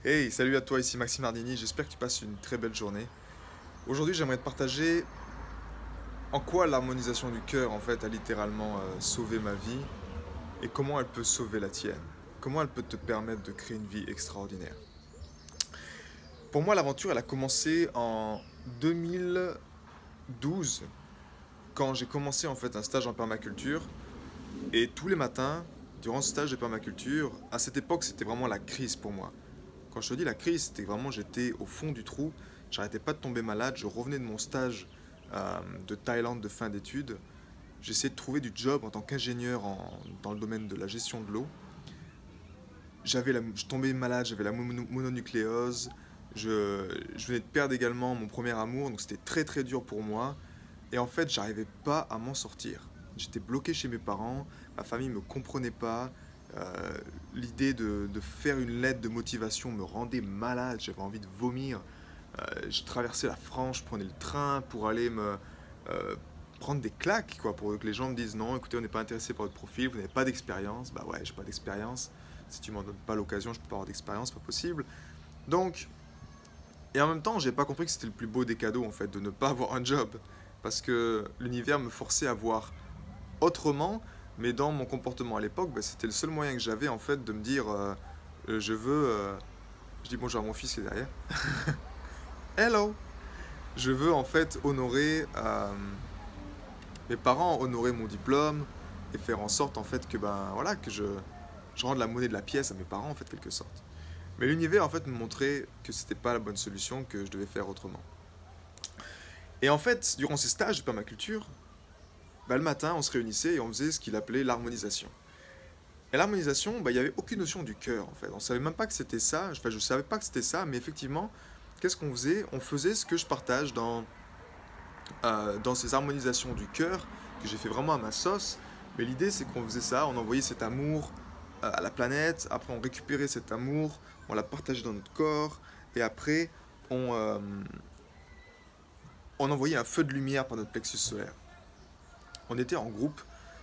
Hey, salut à toi, ici Maxime Ardini, j'espère que tu passes une très belle journée. Aujourd'hui, j'aimerais te partager en quoi l'harmonisation du cœur, en fait, a littéralement sauvé ma vie et comment elle peut sauver la tienne. Comment elle peut te permettre de créer une vie extraordinaire. Pour moi, l'aventure, elle a commencé en 2012, quand j'ai commencé en fait un stage en permaculture. Et tous les matins, durant ce stage de permaculture, à cette époque, c'était vraiment la crise pour moi. Quand je te dis la crise, c'était vraiment, j'étais au fond du trou, j'arrêtais pas de tomber malade, je revenais de mon stage de Thaïlande de fin d'études, j'essayais de trouver du job en tant qu'ingénieur dans le domaine de la gestion de l'eau. Je tombais malade, j'avais la mononucléose, je venais de perdre également mon premier amour, donc c'était très très dur pour moi. Et en fait, j'arrivais pas à m'en sortir. J'étais bloqué chez mes parents, ma famille me comprenait pas. L'idée de faire une lettre de motivation me rendait malade, j'avais envie de vomir. Je traversais la France, je prenais le train pour aller me prendre des claques, quoi, pour que les gens me disent non, écoutez, on n'est pas intéressé par votre profil, vous n'avez pas d'expérience. Bah ouais, j'ai pas d'expérience. Si tu m'en donnes pas l'occasion, je peux pas avoir d'expérience, pas possible. Donc, et en même temps, j'ai pas compris que c'était le plus beau des cadeaux, en fait, de ne pas avoir un job. Parce que l'univers me forçait à voir autrement, mais dans mon comportement à l'époque, bah, c'était le seul moyen que j'avais, en fait, de me dire je veux. Je dis bonjour à mon fils qui est derrière. Hello! Je veux, en fait, honorer mes parents, honorer mon diplôme et faire en sorte, en fait, que, ben, voilà, que je rende la monnaie de la pièce à mes parents, en fait, quelque sorte. Mais l'univers, en fait, me montrait que c'était pas la bonne solution, que je devais faire autrement. Et en fait, durant ces stages de permaculture, bah, le matin, on se réunissait et on faisait ce qu'il appelait l'harmonisation. Et l'harmonisation, bah, il n'y avait aucune notion du cœur, en fait. On ne savait même pas que c'était ça. Enfin, je ne savais pas que c'était ça, mais effectivement, qu'est-ce qu'on faisait? On faisait ce que je partage dans ces harmonisations du cœur, que j'ai fait vraiment à ma sauce. Mais l'idée, c'est qu'on faisait ça, on envoyait cet amour à la planète, après on récupérait cet amour, on l'a partagé dans notre corps, et après, on, euh, on envoyait un feu de lumière par notre plexus solaire. On était en groupe.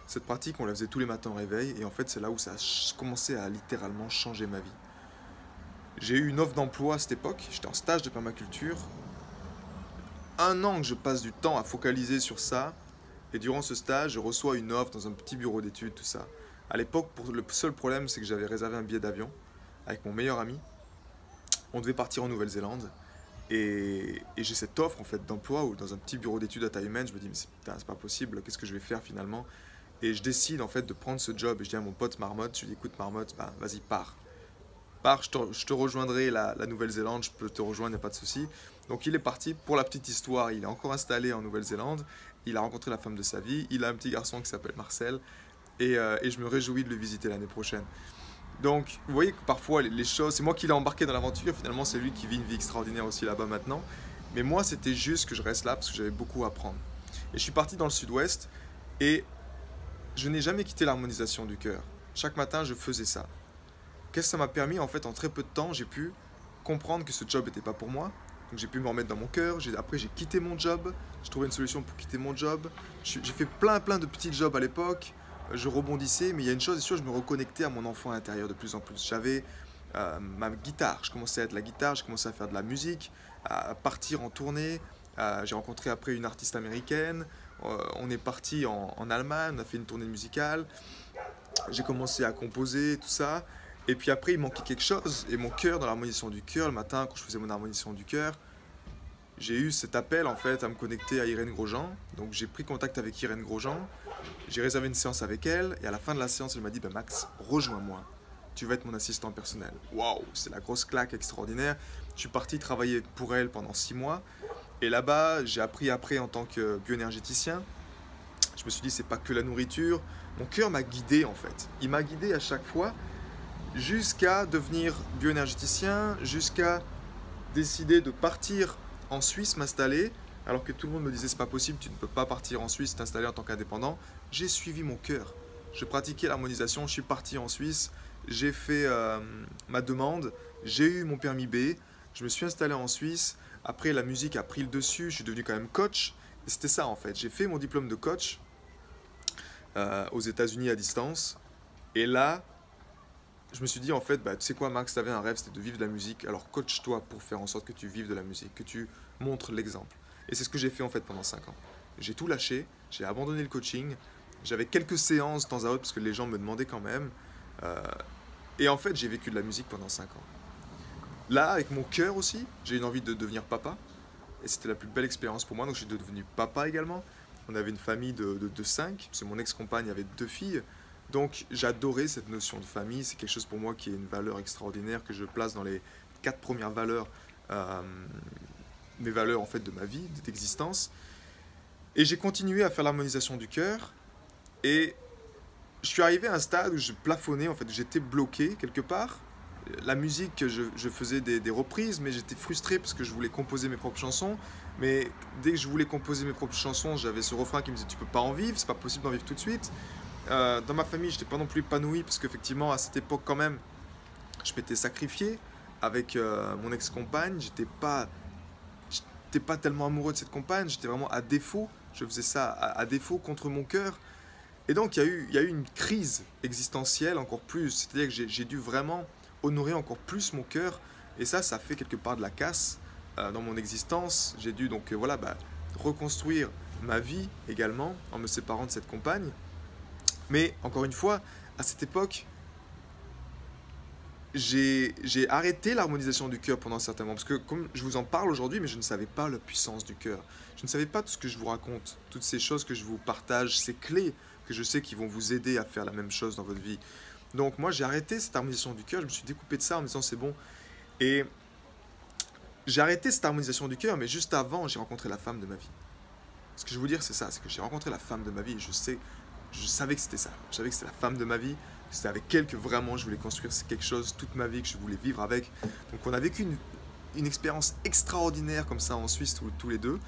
Cette pratique, on la faisait tous les matins au réveil. Et en fait, c'est là où ça a commencé à littéralement changer ma vie. J'ai eu une offre d'emploi à cette époque. J'étais en stage de permaculture. Un an que je passe du temps à focaliser sur ça. Et durant ce stage, je reçois une offre dans un petit bureau d'études, tout ça. À l'époque, le seul problème, c'est que j'avais réservé un billet d'avion avec mon meilleur ami. On devait partir en Nouvelle-Zélande. Et j'ai cette offre en fait d'emploi ou dans un petit bureau d'études à taille humaine. Je me dis, mais c'est pas possible, qu'est-ce que je vais faire finalement? Et je décide en fait de prendre ce job et je dis à mon pote Marmotte, je lui dis écoute Marmotte, bah, vas-y pars. Pars, je te rejoindrai la Nouvelle-Zélande, je peux te rejoindre, il n'y a pas de souci. Donc il est parti, pour la petite histoire, il est encore installé en Nouvelle-Zélande, il a rencontré la femme de sa vie, il a un petit garçon qui s'appelle Marcel, et je me réjouis de le visiter l'année prochaine. Donc vous voyez que parfois les choses, c'est moi qui l'ai embarqué dans l'aventure, finalement c'est lui qui vit une vie extraordinaire aussi là-bas maintenant. Mais moi c'était juste que je reste là parce que j'avais beaucoup à apprendre. Et je suis parti dans le sud-ouest et je n'ai jamais quitté l'harmonisation du cœur. Chaque matin, je faisais ça. Qu'est-ce que ça m'a permis? En fait, en très peu de temps, j'ai pu comprendre que ce job n'était pas pour moi. Donc j'ai pu me remettre dans mon cœur. Après, j'ai quitté mon job. J'ai trouvé une solution pour quitter mon job. J'ai fait plein de petits jobs à l'époque. Je rebondissais, mais il y a une chose, c'est sûr, je me reconnectais à mon enfant intérieur de plus en plus. J'avais ma guitare. Je commençais à être la guitare. Je commençais à faire de la musique, à partir en tournée. J'ai rencontré après une artiste américaine. On est parti en Allemagne. On a fait une tournée musicale. J'ai commencé à composer, tout ça. Et puis après, il manquait quelque chose. Et mon cœur, dans l'harmonisation du cœur, le matin, quand je faisais mon harmonisation du cœur, j'ai eu cet appel en fait à me connecter à Irène Grosjean. Donc j'ai pris contact avec Irène Grosjean. J'ai réservé une séance avec elle. Et à la fin de la séance, elle m'a dit bah, Max, rejoins-moi. Tu vas être mon assistant personnel. Waouh, c'est la grosse claque extraordinaire. Je suis parti travailler pour elle pendant 6 mois. Et là-bas, j'ai appris après en tant que bioénergéticien. Je me suis dit, c'est pas que la nourriture. Mon cœur m'a guidé en fait. Il m'a guidé à chaque fois jusqu'à devenir bioénergéticien, jusqu'à décider de partir en Suisse m'installer, alors que tout le monde me disait c'est pas possible, tu ne peux pas partir en Suisse, t'installer en tant qu'indépendant. J'ai suivi mon cœur. Je pratiquais l'harmonisation, je suis parti en Suisse, j'ai fait ma demande, j'ai eu mon permis B, je me suis installé en Suisse. Après, la musique a pris le dessus, je suis devenu quand même coach. Et c'était ça en fait. J'ai fait mon diplôme de coach aux États-Unis à distance. Et là, je me suis dit, en fait, bah, tu sais quoi, Max, tu avais un rêve, c'était de vivre de la musique. Alors coach-toi pour faire en sorte que tu vives de la musique, que tu montres l'exemple. Et c'est ce que j'ai fait en fait pendant 5 ans. J'ai tout lâché, j'ai abandonné le coaching. J'avais quelques séances de temps à autre parce que les gens me demandaient quand même. Euh, et en fait, j'ai vécu de la musique pendant 5 ans. Là, avec mon cœur aussi, j'ai eu une envie de devenir papa. Et c'était la plus belle expérience pour moi. Donc, je suis devenu papa également. On avait une famille de 5. Parce que mon ex-compagne avait 2 filles. Donc, j'adorais cette notion de famille. C'est quelque chose pour moi qui est une valeur extraordinaire que je place dans les 4 premières valeurs. euh, Mes valeurs en fait de ma vie, d'existence. Et j'ai continué à faire l'harmonisation du cœur. Et je suis arrivé à un stade où je plafonnais, en fait, j'étais bloqué quelque part. La musique, je faisais des reprises, mais j'étais frustré parce que je voulais composer mes propres chansons. Mais dès que je voulais composer mes propres chansons, j'avais ce refrain qui me disait tu peux pas en vivre, c'est pas possible d'en vivre tout de suite. Dans ma famille, j'étais pas non plus épanoui parce qu'effectivement, à cette époque, quand même, je m'étais sacrifié avec mon ex-compagne. J'étais pas tellement amoureux de cette compagne, j'étais vraiment à défaut. Je faisais ça à défaut contre mon cœur. Et donc, il y a eu une crise existentielle encore plus. C'est-à-dire que j'ai dû vraiment honorer encore plus mon cœur. Et ça fait quelque part de la casse dans mon existence. J'ai dû donc voilà, bah, reconstruire ma vie également en me séparant de cette compagne. Mais encore une fois, à cette époque, j'ai arrêté l'harmonisation du cœur pendant un certain moment. Parce que comme je vous en parle aujourd'hui, mais je ne savais pas la puissance du cœur. Je ne savais pas tout ce que je vous raconte, toutes ces choses que je vous partage, ces clés que je sais qui vont vous aider à faire la même chose dans votre vie. Donc moi, j'ai arrêté cette harmonisation du cœur, je me suis découpé de ça en me disant c'est bon. Et j'ai arrêté cette harmonisation du cœur, mais juste avant, j'ai rencontré la femme de ma vie. Ce que je veux vous dire, c'est ça, c'est que j'ai rencontré la femme de ma vie et je savais que c'était ça. Je savais que c'était la femme de ma vie. C'était avec elle que vraiment je voulais construire quelque chose toute ma vie, que je voulais vivre avec. Donc on a vécu une expérience extraordinaire comme ça en Suisse tous les deux.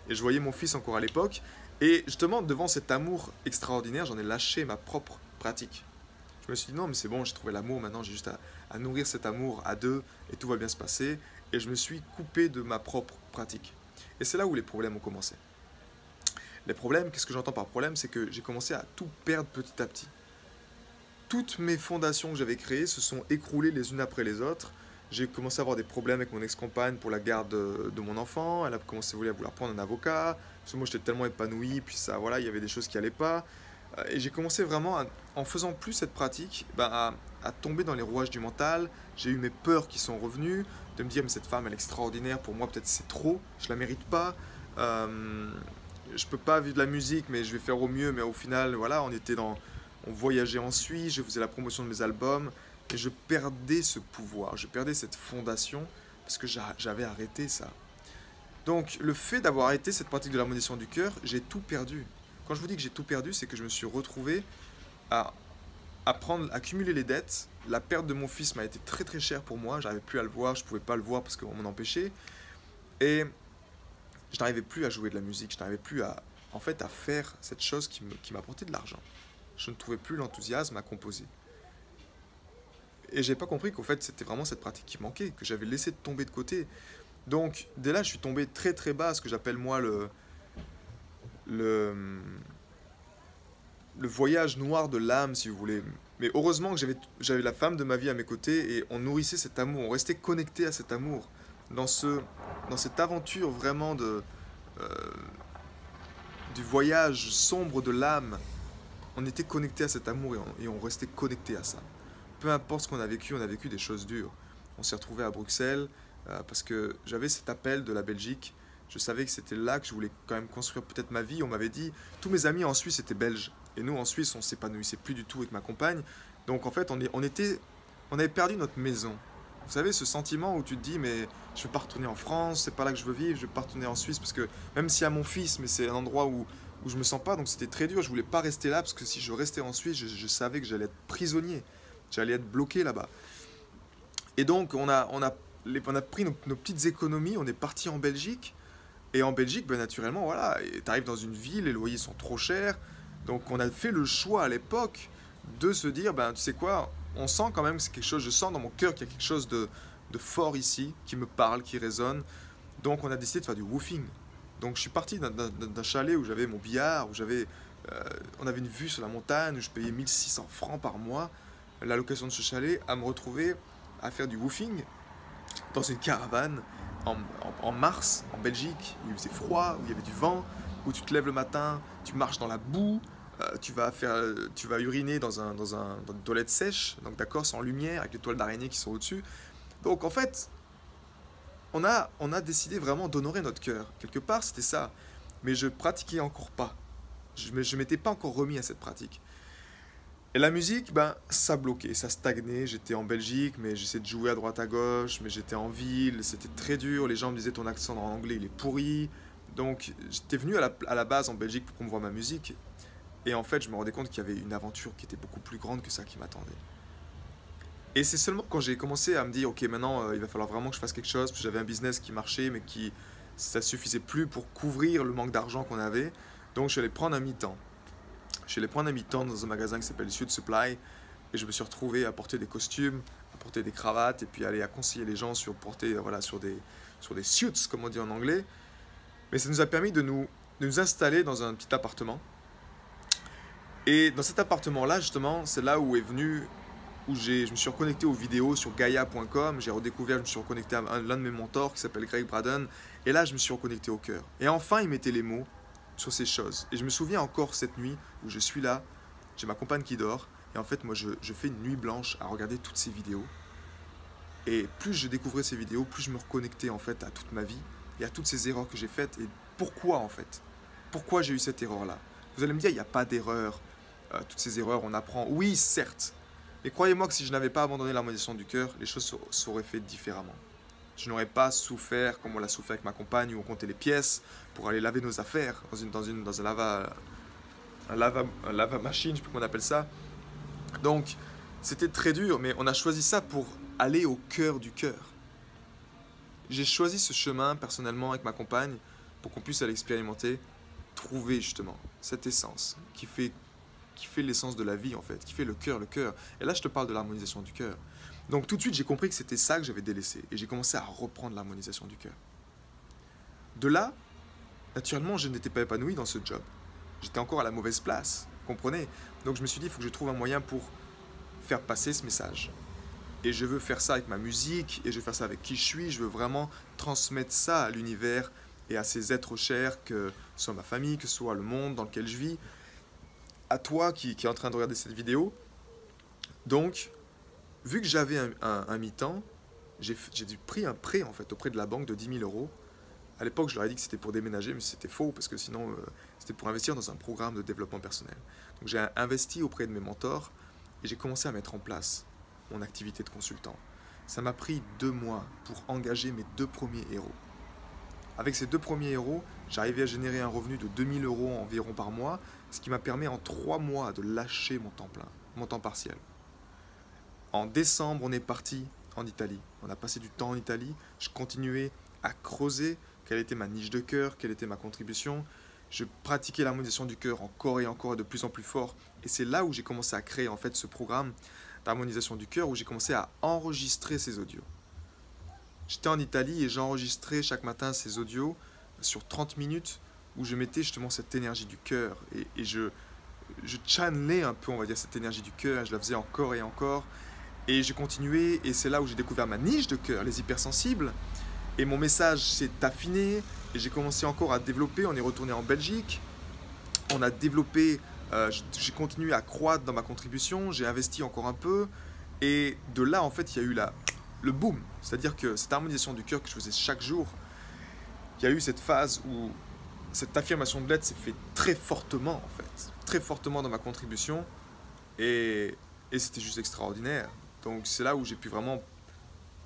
Et je voyais mon fils encore à l'époque. Et justement, devant cet amour extraordinaire, j'en ai lâché ma propre pratique. Je me suis dit non, mais c'est bon, j'ai trouvé l'amour, maintenant j'ai juste à nourrir cet amour à deux et tout va bien se passer. Et je me suis coupé de ma propre pratique. Et c'est là où les problèmes ont commencé. Les problèmes, qu'est-ce que j'entends par problème? C'est que j'ai commencé à tout perdre petit à petit. Toutes mes fondations que j'avais créées se sont écroulées les unes après les autres. J'ai commencé à avoir des problèmes avec mon ex-compagne pour la garde de mon enfant. Elle a commencé à vouloir prendre un avocat. Parce que moi, j'étais tellement épanoui. Puis ça, voilà, il y avait des choses qui n'allaient pas. Et j'ai commencé vraiment, en faisant plus cette pratique, à tomber dans les rouages du mental. J'ai eu mes peurs qui sont revenues. De me dire, mais cette femme, elle est extraordinaire. Pour moi, peut-être c'est trop. Je la mérite pas. Je peux pas vivre de la musique, mais je vais faire au mieux. Mais au final, voilà, on voyageait en Suisse, je faisais la promotion de mes albums, et je perdais ce pouvoir, je perdais cette fondation, parce que j'avais arrêté ça. Donc, le fait d'avoir arrêté cette pratique de l'harmonisation du cœur, j'ai tout perdu. Quand je vous dis que j'ai tout perdu, c'est que je me suis retrouvé à à cumuler les dettes. La perte de mon fils m'a été très très chère pour moi, j'arrivais plus à le voir, je pouvais pas le voir parce qu'on m'en empêchait. Et je n'arrivais plus à jouer de la musique, je n'arrivais plus en fait, à faire cette chose qui m'apportait de l'argent. Je ne trouvais plus l'enthousiasme à composer. Et j'ai pas compris qu'en fait c'était vraiment cette pratique qui manquait, que j'avais laissé tomber de côté. Donc dès là je suis tombé très très bas, ce que j'appelle moi le, le voyage noir de l'âme si vous voulez. Mais heureusement que j'avais la femme de ma vie à mes côtés et on nourrissait cet amour, on restait connecté à cet amour. Dans cette aventure vraiment euh, du voyage sombre de l'âme, on était connecté à cet amour et on restait connecté à ça. Peu importe ce qu'on on a vécu des choses dures. On s'est retrouvé à Bruxelles parce que j'avais cet appel de la Belgique. Je savais que c'était là que je voulais quand même construire peut-être ma vie. On m'avait dit, tous mes amis en Suisse étaient belges. Et nous en Suisse, on s'épanouissait plus du tout avec ma compagne. Donc en fait, on avait perdu notre maison. Vous savez, ce sentiment où tu te dis, mais je ne veux pas retourner en France, c'est pas là que je veux vivre, je ne veux pas retourner en Suisse parce que même s'il y a mon fils, mais c'est un endroit où je me sens pas, donc c'était très dur. Je voulais pas rester là parce que si je restais en Suisse, je savais que j'allais être prisonnier, j'allais être bloqué là-bas. Et donc on a pris nos petites économies, on est parti en Belgique. Et en Belgique, ben, naturellement, voilà, tu arrives dans une ville, les loyers sont trop chers. Donc on a fait le choix à l'époque de se dire, ben tu sais quoi, on sent quand même que c'est quelque chose, je sens dans mon cœur qu'il y a quelque chose de fort ici, qui me parle, qui résonne. Donc on a décidé de faire du woofing. Donc je suis parti d'un chalet où j'avais mon billard, où on avait une vue sur la montagne, où je payais 1600 francs par mois. la location de ce chalet à me retrouver à faire du woofing dans une caravane en mars, en Belgique, où il faisait froid, où il y avait du vent, où tu te lèves le matin, tu marches dans la boue, tu vas uriner dans une toilette sèche, donc d'accord, sans lumière, avec les toiles d'araignée qui sont au-dessus. Donc en fait, on a décidé vraiment d'honorer notre cœur. Quelque part, c'était ça. Mais je pratiquais encore pas. Je ne m'étais pas encore remis à cette pratique. Et la musique, ben, ça bloquait, ça stagnait. J'étais en Belgique, mais j'essayais de jouer à droite à gauche, mais j'étais en ville, c'était très dur. Les gens me disaient ton accent en anglais, il est pourri. Donc, j'étais venu à la base en Belgique pour promouvoir ma musique. Et en fait, je me rendais compte qu'il y avait une aventure qui était beaucoup plus grande que ça qui m'attendait. Et c'est seulement quand j'ai commencé à me dire, ok, maintenant, il va falloir vraiment que je fasse quelque chose, parce que j'avais un business qui marchait, mais ça suffisait plus pour couvrir le manque d'argent qu'on avait. Donc, je suis allé prendre un mi-temps. Je suis allé prendre un mi-temps dans un magasin qui s'appelle Sud Supply, et je me suis retrouvé à porter des costumes, à porter des cravates, et puis aller à conseiller les gens sur porter, voilà, sur des suits, comme on dit en anglais. Mais ça nous a permis de nous installer dans un petit appartement. Et dans cet appartement-là, justement, c'est là où est venu, je me suis reconnecté aux vidéos sur Gaia.com, je me suis reconnecté à l'un de mes mentors qui s'appelle Greg Braden, et là, je me suis reconnecté au cœur. Et enfin, il mettait les mots sur ces choses. Et je me souviens encore cette nuit où je suis là, j'ai ma compagne qui dort, et en fait, moi, je fais une nuit blanche à regarder toutes ces vidéos. Et plus je découvrais ces vidéos, plus je me reconnectais en fait à toute ma vie et à toutes ces erreurs que j'ai faites. Et pourquoi en fait? Pourquoi j'ai eu cette erreur-là? Vous allez me dire, il n'y a pas d'erreur. Toutes ces erreurs, on apprend. Oui, certes. Mais croyez-moi que si je n'avais pas abandonné l'harmonisation du cœur, les choses s'auraient fait différemment. Je n'aurais pas souffert comme on l'a souffert avec ma compagne, où on comptait les pièces pour aller laver nos affaires dans un lava machine, je sais plus comment on appelle ça. Donc, c'était très dur, mais on a choisi ça pour aller au cœur du cœur. J'ai choisi ce chemin personnellement avec ma compagne pour qu'on puisse aller expérimenter, trouver justement cette essence qui fait l'essence de la vie en fait, qui fait le cœur. Et là, je te parle de l'harmonisation du cœur. Donc tout de suite, j'ai compris que c'était ça que j'avais délaissé et j'ai commencé à reprendre l'harmonisation du cœur. De là, naturellement, je n'étais pas épanoui dans ce job. J'étais encore à la mauvaise place, vous comprenez? Donc je me suis dit, il faut que je trouve un moyen pour faire passer ce message. Et je veux faire ça avec ma musique, et je veux faire ça avec qui je suis. Je veux vraiment transmettre ça à l'univers et à ces êtres chers, que ce soit ma famille, que ce soit le monde dans lequel je vis, à toi qui est en train de regarder cette vidéo. Donc, vu que j'avais un mi-temps, j'ai pris un prêt en fait auprès de la banque de 10 000 euros. À l'époque, je leur ai dit que c'était pour déménager, mais c'était faux, parce que sinon, c'était pour investir dans un programme de développement personnel. Donc j'ai investi auprès de mes mentors, et j'ai commencé à mettre en place mon activité de consultant. Ça m'a pris 2 mois pour engager mes 2 premiers héros. Avec ces 2 premiers héros, j'arrivais à générer un revenu de 2 000 euros environ par mois, ce qui m'a permis en 3 mois de lâcher mon temps plein, mon temps partiel. En décembre, on est parti en Italie. On a passé du temps en Italie. Je continuais à creuser quelle était ma niche de cœur, quelle était ma contribution. Je pratiquais l'harmonisation du cœur encore et de plus en plus fort. Et c'est là où j'ai commencé à créer en fait ce programme d'harmonisation du cœur, où j'ai commencé à enregistrer ces audios. J'étais en Italie et j'enregistrais chaque matin ces audios sur 30 minutes où je mettais justement cette énergie du cœur et je channelais un peu, on va dire, cette énergie du cœur. Je la faisais encore et encore et je continuais, et c'est là où j'ai découvert ma niche de cœur, les hypersensibles, et mon message s'est affiné et j'ai commencé encore à développer. On est retourné en Belgique, on a développé, j'ai continué à croître dans ma contribution, j'ai investi encore un peu, et de là en fait il y a eu le boom, c'est-à-dire que cette harmonisation du cœur que je faisais chaque jour, il y a eu cette phase où cette affirmation de l'aide s'est fait très fortement en fait, très fortement dans ma contribution, et c'était juste extraordinaire. Donc c'est là où j'ai pu vraiment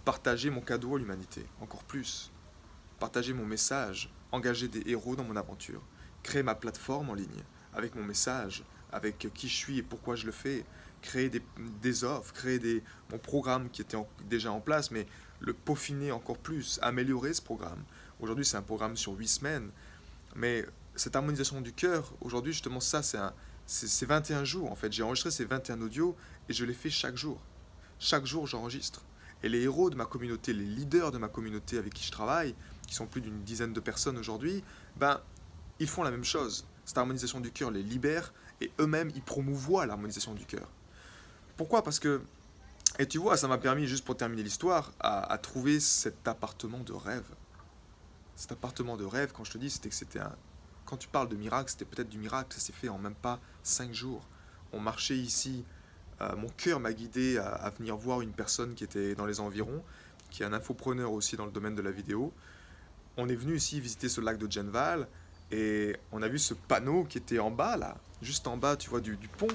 partager mon cadeau à l'humanité, encore plus, partager mon message, engager des héros dans mon aventure, créer ma plateforme en ligne avec mon message, avec qui je suis et pourquoi je le fais, créer des offres, créer mon programme qui était déjà en place, mais le peaufiner encore plus, améliorer ce programme. Aujourd'hui, c'est un programme sur 8 semaines, mais cette harmonisation du cœur, aujourd'hui, justement, ça, c'est 21 jours, en fait. J'ai enregistré ces 21 audios et je les fais chaque jour. Chaque jour, j'enregistre. Et les héros de ma communauté, les leaders de ma communauté avec qui je travaille, qui sont plus d'une dizaine de personnes aujourd'hui, ben, ils font la même chose. Cette harmonisation du cœur les libère et eux-mêmes, ils promouvoient l'harmonisation du cœur. Pourquoi? Parce que, et tu vois, ça m'a permis, juste pour terminer l'histoire, à trouver cet appartement de rêve. Cet appartement de rêve, quand je te dis, c'était que c'était un... Quand tu parles de miracle, c'était peut-être du miracle, ça s'est fait en même pas 5 jours. On marchait ici, mon cœur m'a guidé à venir voir une personne qui était dans les environs, qui est un infopreneur aussi dans le domaine de la vidéo. On est venu ici visiter ce lac de Genval, et on a vu ce panneau qui était en bas, là, juste en bas, tu vois, du pont.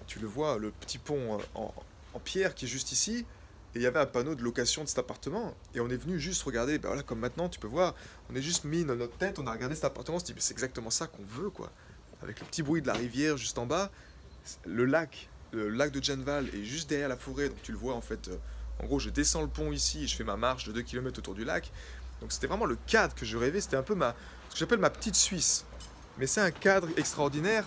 Tu le vois, le petit pont en pierre qui est juste ici. Et il y avait un panneau de location de cet appartement. Et on est venu juste regarder, ben voilà, comme maintenant, tu peux voir, on est juste mis dans notre tête, on a regardé cet appartement, on s'est dit, c'est exactement ça qu'on veut, quoi. Avec le petit bruit de la rivière juste en bas, le lac de Genval est juste derrière la forêt, donc tu le vois en fait. En gros, je descends le pont ici et je fais ma marche de 2 km autour du lac. Donc c'était vraiment le cadre que je rêvais, c'était un peu ce que j'appelle ma petite Suisse. Mais c'est un cadre extraordinaire,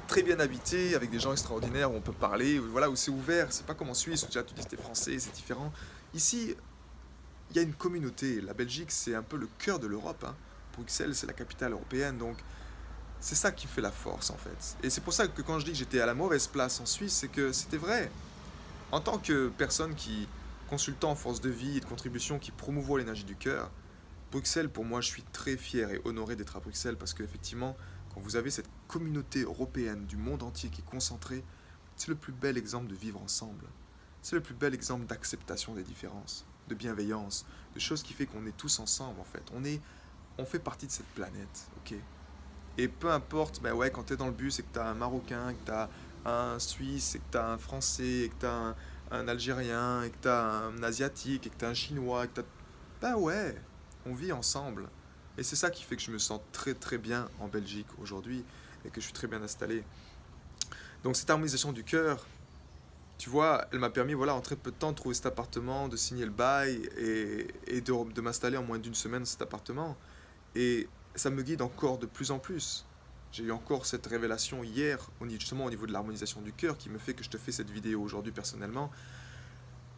très bien habité, avec des gens extraordinaires où on peut parler, voilà, où c'est ouvert. C'est pas comme en Suisse où déjà tu dis que t'es français, c'est différent. Ici, il y a une communauté. La Belgique, c'est un peu le cœur de l'Europe, hein. Bruxelles, c'est la capitale européenne, donc c'est ça qui fait la force en fait. Et c'est pour ça que quand je dis que j'étais à la mauvaise place en Suisse, c'est que c'était vrai. En tant que personne consultant en force de vie et de contribution qui promouvoit l'énergie du cœur, Bruxelles, pour moi, je suis très fier et honoré d'être à Bruxelles parce qu'effectivement, quand vous avez cette communauté européenne du monde entier qui est concentrée, c'est le plus bel exemple de vivre ensemble. C'est le plus bel exemple d'acceptation des différences, de bienveillance, de choses qui fait qu'on est tous ensemble en fait. On fait partie de cette planète, ok? Et peu importe, ben ouais, quand tu es dans le bus et que tu as un Marocain, que tu as un Suisse, et que tu as un Français, et que tu as un Algérien, et que tu as un Asiatique, et que tu as un Chinois, et que tu as... Ben ouais, on vit ensemble. Et c'est ça qui fait que je me sens très très bien en Belgique aujourd'hui et que je suis très bien installé. Donc cette harmonisation du cœur, tu vois, elle m'a permis, voilà, en très peu de temps, de trouver cet appartement, de signer le bail et de m'installer en moins d'une semaine dans cet appartement. Et ça me guide encore de plus en plus. J'ai eu encore cette révélation hier, justement au niveau de l'harmonisation du cœur, qui me fait que je te fais cette vidéo aujourd'hui personnellement.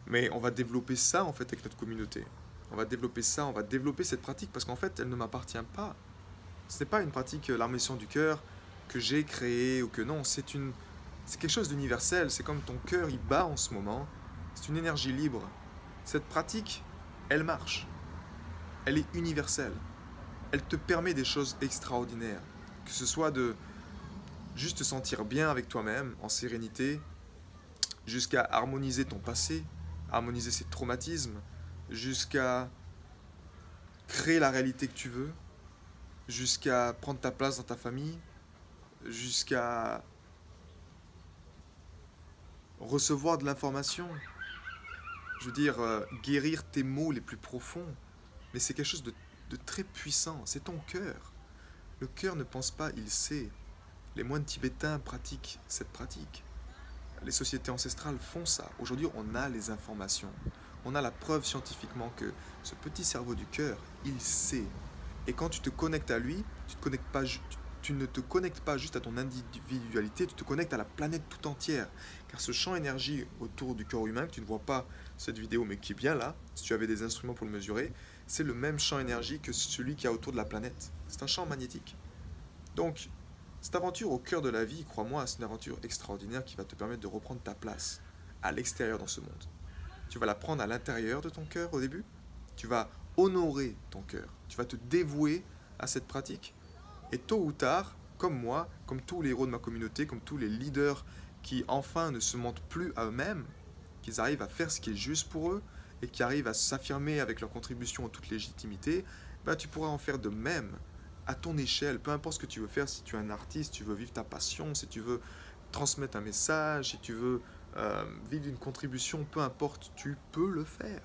Mais on va développer ça en fait avec notre communauté. On va développer ça, on va développer cette pratique parce qu'en fait, elle ne m'appartient pas. Ce n'est pas une pratique, l'harmonisation du cœur, que j'ai créée ou que non. C'est quelque chose d'universel. C'est comme ton cœur, il bat en ce moment. C'est une énergie libre. Cette pratique, elle marche. Elle est universelle. Elle te permet des choses extraordinaires. Que ce soit de juste te sentir bien avec toi-même, en sérénité, jusqu'à harmoniser ton passé, harmoniser ses traumatismes, jusqu'à créer la réalité que tu veux, jusqu'à prendre ta place dans ta famille, jusqu'à recevoir de l'information. Je veux dire, guérir tes maux les plus profonds. Mais c'est quelque chose de très puissant. C'est ton cœur. Le cœur ne pense pas, il sait. Les moines tibétains pratiquent cette pratique. Les sociétés ancestrales font ça. Aujourd'hui, on a les informations. On a la preuve scientifiquement que ce petit cerveau du cœur, il sait. Et quand tu te connectes à lui, tu ne te connectes pas juste à ton individualité, tu te connectes à la planète tout entière. Car ce champ énergie autour du corps humain, que tu ne vois pas cette vidéo, mais qui est bien là, si tu avais des instruments pour le mesurer, c'est le même champ énergie que celui qu'il y a autour de la planète. C'est un champ magnétique. Donc, cette aventure au cœur de la vie, crois-moi, c'est une aventure extraordinaire qui va te permettre de reprendre ta place à l'extérieur dans ce monde. Tu vas la prendre à l'intérieur de ton cœur au début. Tu vas honorer ton cœur. Tu vas te dévouer à cette pratique. Et tôt ou tard, comme moi, comme tous les héros de ma communauté, comme tous les leaders qui enfin ne se mentent plus à eux-mêmes, qu'ils arrivent à faire ce qui est juste pour eux et qui arrivent à s'affirmer avec leur contribution en toute légitimité, ben, tu pourras en faire de même à ton échelle. Peu importe ce que tu veux faire, si tu es un artiste, tu veux vivre ta passion, si tu veux transmettre un message, si tu veux vivre une contribution, peu importe, tu peux le faire.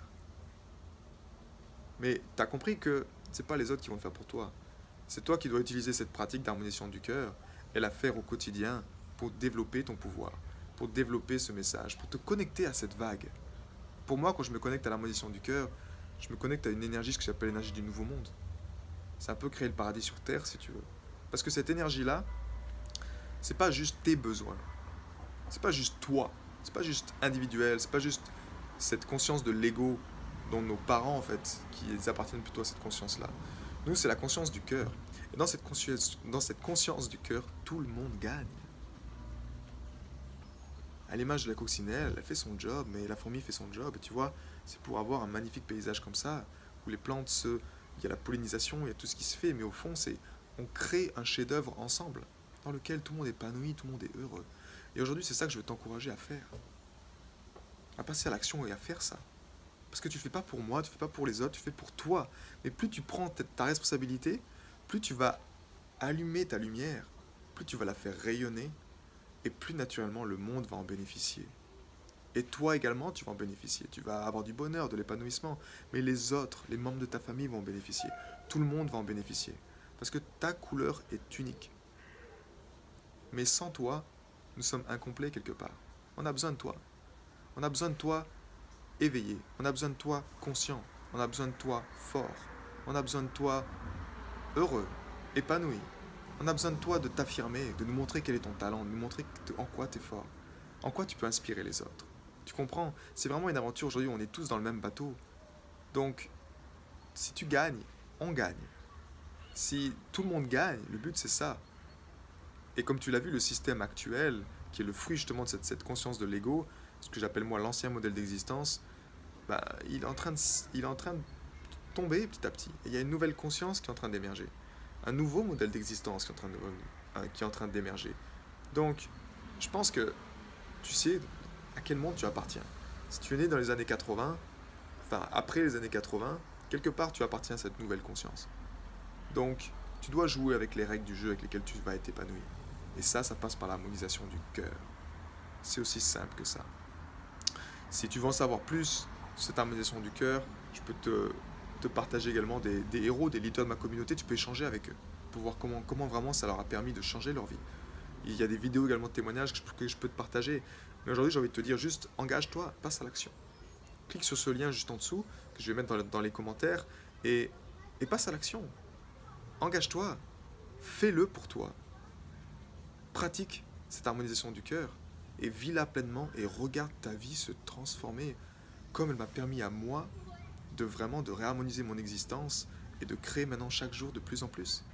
Mais tu as compris que ce n'est pas les autres qui vont le faire pour toi. C'est toi qui dois utiliser cette pratique d'harmonisation du cœur et la faire au quotidien pour développer ton pouvoir, pour développer ce message, pour te connecter à cette vague. Pour moi, quand je me connecte à l'harmonisation du cœur, je me connecte à une énergie, ce que j'appelle l'énergie du nouveau monde. C'est un peu créer le paradis sur Terre, si tu veux. Parce que cette énergie-là, c'est pas juste tes besoins. C'est pas juste toi. C'est pas juste individuel. C'est pas juste cette conscience de l'ego dont nos parents, en fait, qui appartiennent plutôt à cette conscience-là. Nous, c'est la conscience du cœur. Et dans cette conscience du cœur, tout le monde gagne. À l'image de la coccinelle, elle fait son job, mais la fourmi fait son job. Et tu vois, c'est pour avoir un magnifique paysage comme ça, où les plantes se... Il y a la pollinisation, il y a tout ce qui se fait, mais au fond, c'est on crée un chef-d'œuvre ensemble, dans lequel tout le monde est épanoui, tout le monde est heureux. Et aujourd'hui, c'est ça que je veux t'encourager à faire. À passer à l'action et à faire ça. Parce que tu ne fais pas pour moi, tu ne fais pas pour les autres, tu fais pour toi. Mais plus tu prends ta responsabilité, plus tu vas allumer ta lumière, plus tu vas la faire rayonner, et plus naturellement le monde va en bénéficier. Et toi également, tu vas en bénéficier. Tu vas avoir du bonheur, de l'épanouissement. Mais les autres, les membres de ta famille vont en bénéficier. Tout le monde va en bénéficier. Parce que ta couleur est unique. Mais sans toi, nous sommes incomplets quelque part. On a besoin de toi. On a besoin de toi éveillé. On a besoin de toi conscient. On a besoin de toi fort. On a besoin de toi heureux, épanoui. On a besoin de toi de t'affirmer, de nous montrer quel est ton talent, de nous montrer en quoi tu es fort. En quoi tu peux inspirer les autres. Tu comprends? C'est vraiment une aventure aujourd'hui, on est tous dans le même bateau. Donc, si tu gagnes, on gagne. Si tout le monde gagne, le but c'est ça. Et comme tu l'as vu, le système actuel, qui est le fruit justement de cette conscience de l'ego, ce que j'appelle moi l'ancien modèle d'existence, bah, il est en train de tomber petit à petit. Et il y a une nouvelle conscience qui est en train d'émerger. Un nouveau modèle d'existence qui est en train d'émerger. Donc, je pense que tu sais à quel monde tu appartiens. Si tu es né dans les années 80, enfin après les années 80, quelque part tu appartiens à cette nouvelle conscience. Donc, tu dois jouer avec les règles du jeu avec lesquelles tu vas être épanoui. Et ça passe par l'harmonisation du cœur. C'est aussi simple que ça. Si tu veux en savoir plus sur cette harmonisation du cœur, je peux te partager également des héros, des leaders de ma communauté. Tu peux échanger avec eux pour voir comment vraiment ça leur a permis de changer leur vie. Il y a des vidéos également de témoignages que je peux te partager. Mais aujourd'hui, j'ai envie de te dire juste, engage-toi, passe à l'action. Clique sur ce lien juste en dessous, que je vais mettre dans les commentaires, et passe à l'action. Engage-toi, fais-le pour toi. Pratique cette harmonisation du cœur, et vis-la pleinement, et regarde ta vie se transformer, comme elle m'a permis à moi de réharmoniser mon existence, et de créer maintenant chaque jour de plus en plus.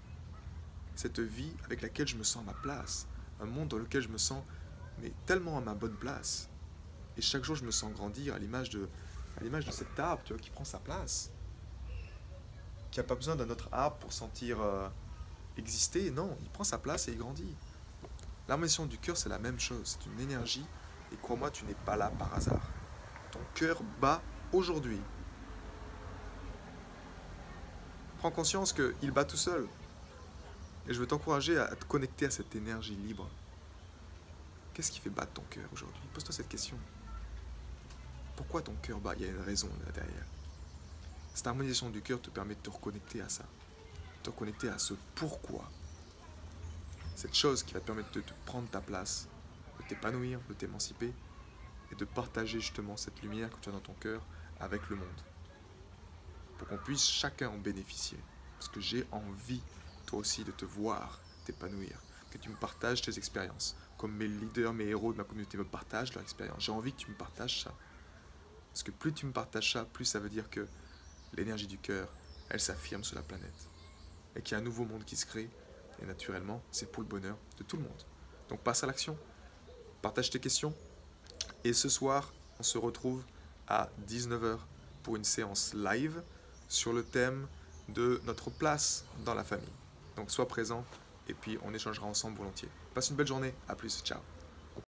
Cette vie avec laquelle je me sens à ma place, un monde dans lequel je me sens mais tellement à ma bonne place. Et chaque jour, je me sens grandir à l'image de cet arbre, tu vois, qui prend sa place. Qui n'a pas besoin d'un autre arbre pour sentir exister. Non, il prend sa place et il grandit. L'harmonisation du cœur, c'est la même chose. C'est une énergie. Et crois-moi, tu n'es pas là par hasard. Ton cœur bat aujourd'hui. Prends conscience qu'il bat tout seul. Et je veux t'encourager à te connecter à cette énergie libre. Qu'est-ce qui fait battre ton cœur aujourd'hui? Pose-toi cette question. Pourquoi ton cœur bat? Il y a une raison là derrière. Cette harmonisation du cœur te permet de te reconnecter à ça. De te reconnecter à ce pourquoi. Cette chose qui va te permettre de te prendre ta place, de t'épanouir, de t'émanciper et de partager justement cette lumière que tu as dans ton cœur avec le monde. Pour qu'on puisse chacun en bénéficier. Parce que j'ai envie, toi aussi, de te voir t'épanouir. Que tu me partages tes expériences. Comme mes leaders, mes héros de ma communauté me partagent leur expérience. J'ai envie que tu me partages ça. Parce que plus tu me partages ça, plus ça veut dire que l'énergie du cœur, elle s'affirme sur la planète. Et qu'il y a un nouveau monde qui se crée. Et naturellement, c'est pour le bonheur de tout le monde. Donc passe à l'action. Partage tes questions. Et ce soir, on se retrouve à 19 h pour une séance live sur le thème de notre place dans la famille. Donc sois présent et puis on échangera ensemble volontiers. Passe une belle journée. À plus. Ciao.